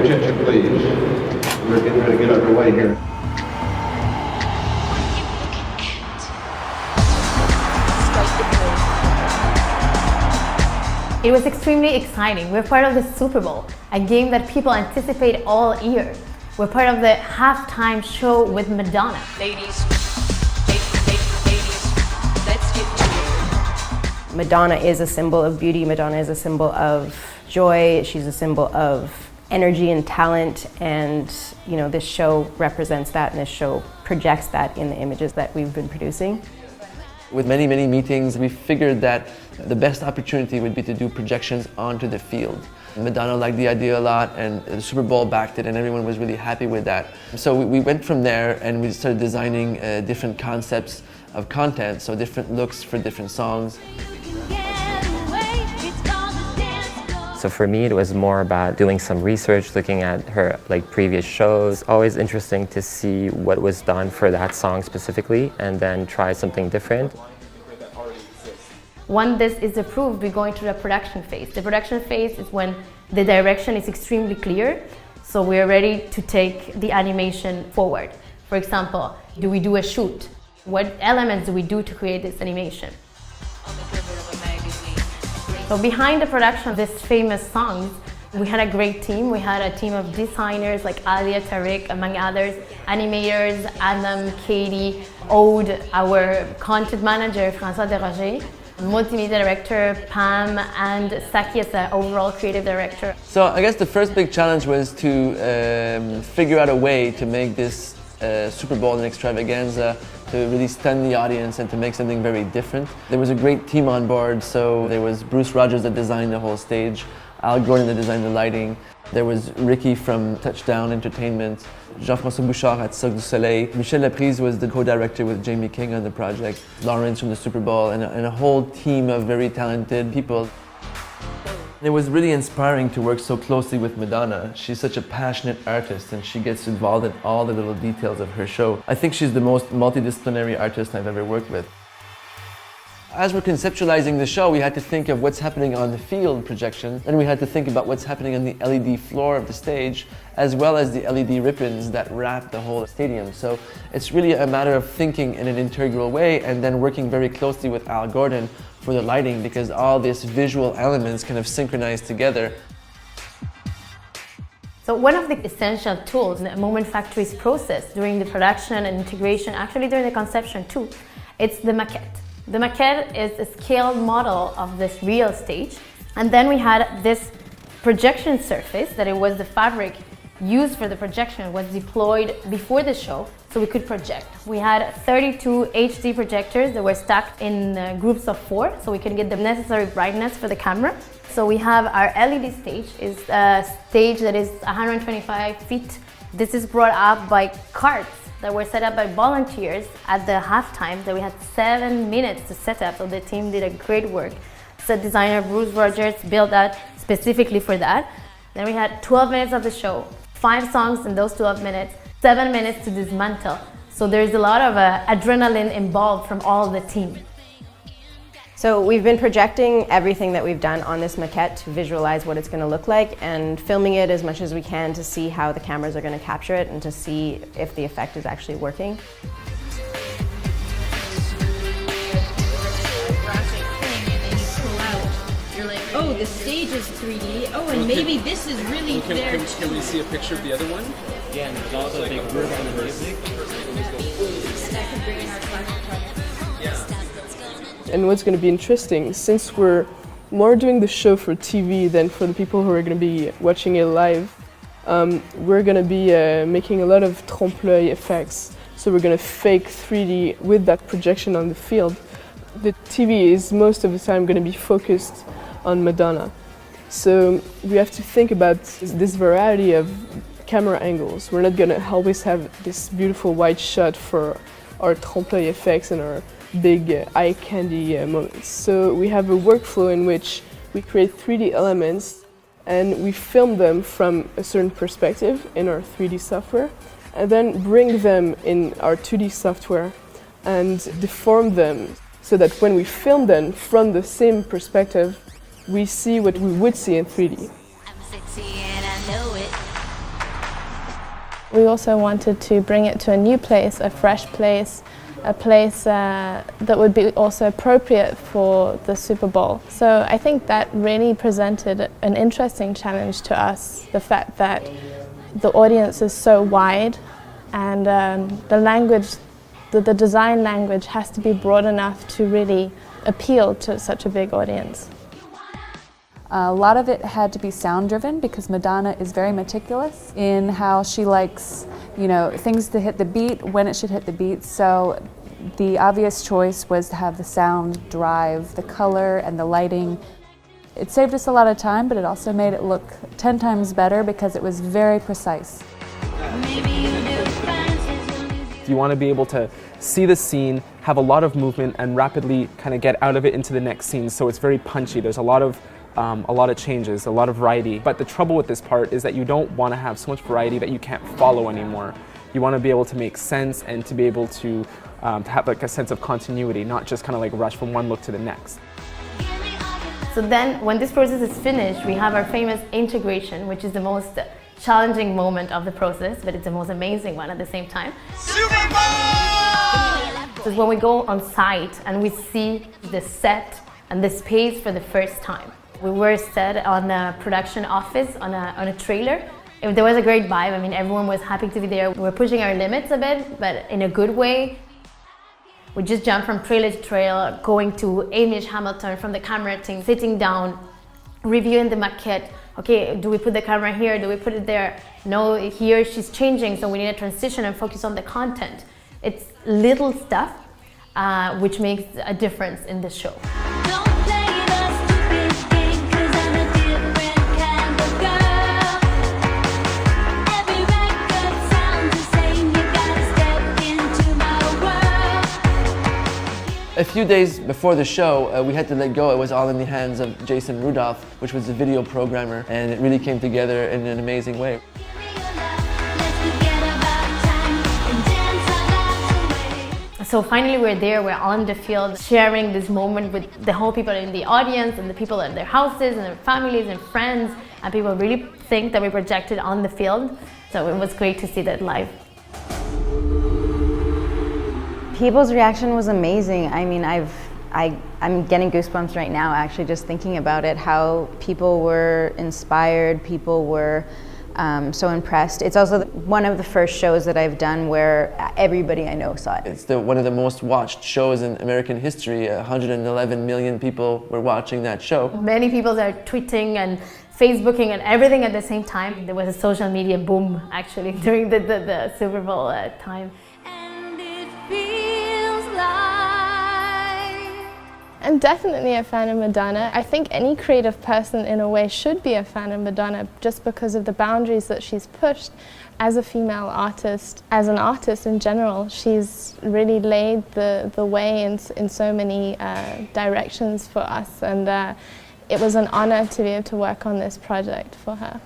attention, please. We're getting ready to get underway here. It was extremely exciting. We're part of the Super Bowl, a game that people anticipate all year. We're part of the halftime show with Madonna. Ladies, let's get to it. Madonna is a symbol of beauty. Madonna is a symbol of joy. She's a symbol of energy and talent, and this show represents that, and this show projects that in the images that we've been producing. With many meetings, we figured that the best opportunity would be to do projections onto the field. Madonna liked the idea a lot, and the Super Bowl backed it, and everyone was really happy with that. So we went from there, and we started designing different concepts of content, so different looks for different songs. So for me, it was more about doing some research, looking at her previous shows. Always interesting to see what was done for that song specifically, and then try something different. When this is approved, we go into the production phase. The production phase is when the direction is extremely clear, so we're ready to take the animation forward. For example, do we do a shoot? What elements do we do to create this animation? So behind the production of these famous songs, we had a great team. We had a team of designers like Alia, Tariq, among others, animators, Adam, Katie, Aude, our content manager, François Desroger, multimedia director, Pam, and Saki as the overall creative director. So I guess the first big challenge was to figure out a way to make this Super Bowl an extravaganza, to really stun the audience and to make something very different. There was a great team on board, so there was Bruce Rogers that designed the whole stage, Al Gordon that designed the lighting, there was Ricky from Touchdown Entertainment, Jean-François Bouchard at Cirque du Soleil, Michel Laprise was the co-director with Jamie King on the project, Lawrence from the Super Bowl, and a whole team of very talented people. It was really inspiring to work so closely with Madonna. She's such a passionate artist, and she gets involved in all the little details of her show. I think she's the most multidisciplinary artist I've ever worked with. As we're conceptualizing the show, we had to think of what's happening on the field projection, and we had to think about what's happening on the LED floor of the stage, as well as the LED ribbons that wrap the whole stadium. So it's really a matter of thinking in an integral way, and then working very closely with Al Gordon for the lighting, because all these visual elements kind of synchronize together. So one of the essential tools in the Moment Factory's process during the production and integration, actually during the conception too, it's the maquette. The maquette is a scaled model of this real stage, and then we had this projection surface that it was the fabric used for the projection was deployed before the show so we could project. We had 32 HD projectors that were stacked in groups of 4 so we could get the necessary brightness for the camera. So we have our LED stage, is a stage that is 125 feet. This is brought up by carts that were set up by volunteers at the halftime that we had 7 minutes to set up, so the team did a great work. Set designer Bruce Rogers built that specifically for that. Then we had 12 minutes of the show, 5 songs in those 12 minutes, 7 minutes to dismantle. So there's a lot of adrenaline involved from all the team. So we've been projecting everything that we've done on this maquette to visualize what it's going to look like, and filming it as much as we can to see how the cameras are going to capture it and to see if the effect is actually working. Oh, the stage is 3D. Oh, and maybe this is really there. Can we see a picture of the other one? Yeah, and there's also a big group on the music. And what's going to be interesting, since we're more doing the show for TV than for the people who are going to be watching it live, we're going to be making a lot of trompe-l'œil effects. So we're going to fake 3D with that projection on the field. The TV is most of the time going to be focused on Madonna. So we have to think about this variety of camera angles. We're not going to always have this beautiful wide shot for our trompe-l'œil effects and our big eye candy moments. So we have a workflow in which we create 3D elements and we film them from a certain perspective in our 3D software, and then bring them in our 2D software and deform them so that when we film them from the same perspective, we see what we would see in 3D. I'm sexy and I know it. We also wanted to bring it to a new place, a fresh place, a place that would be also appropriate for the Super Bowl. So I think that really presented an interesting challenge to us, the fact that the audience is so wide and the language, the design language has to be broad enough to really appeal to such a big audience. A lot of it had to be sound driven because Madonna is very meticulous in how she likes, things to hit the beat, when it should hit the beat. So the obvious choice was to have the sound drive the color and the lighting. It saved us a lot of time, but it also made it look 10 times better because it was very precise. You want to be able to see the scene, have a lot of movement, and rapidly kind of get out of it into the next scene. So it's very punchy. There's a lot of changes, a lot of variety. But the trouble with this part is that you don't want to have so much variety that you can't follow anymore. You want to be able to make sense and to be able to have like a sense of continuity, not just kind of like rush from one look to the next. So then, when this process is finished, we have our famous integration, which is the most challenging moment of the process, but it's the most amazing one at the same time. Super Bowl! This is when we go on site and we see the set and the space for the first time. We were set on a production office on a trailer. There was a great vibe. I mean, everyone was happy to be there. We were pushing our limits a bit, but in a good way. We just jumped from trailer to trailer, going to Amish Hamilton from the camera team, sitting down, reviewing the maquette. Okay, do we put the camera here? Do we put it there? No, here she's changing, so we need a transition and focus on the content. It's little stuff which makes a difference in the show. A few days before the show, we had to let go. It was all in the hands of Jason Rudolph, which was the video programmer, and it really came together in an amazing way. So finally we're there, we're on the field, sharing this moment with the whole people in the audience and the people in their houses and their families and friends, and people really think that we projected on the field. So it was great to see that live. People's reaction was amazing. I mean, I'm getting goosebumps right now actually just thinking about it, how people were inspired, people were so impressed. It's also one of the first shows that I've done where everybody I know saw it. It's one of the most watched shows in American history. 111 million people were watching that show. Many people are tweeting and Facebooking and everything at the same time. There was a social media boom actually during the Super Bowl time. I'm definitely a fan of Madonna. I think any creative person in a way should be a fan of Madonna just because of the boundaries that she's pushed as a female artist, as an artist in general. She's really laid the way in so many directions for us, and it was an honor to be able to work on this project for her.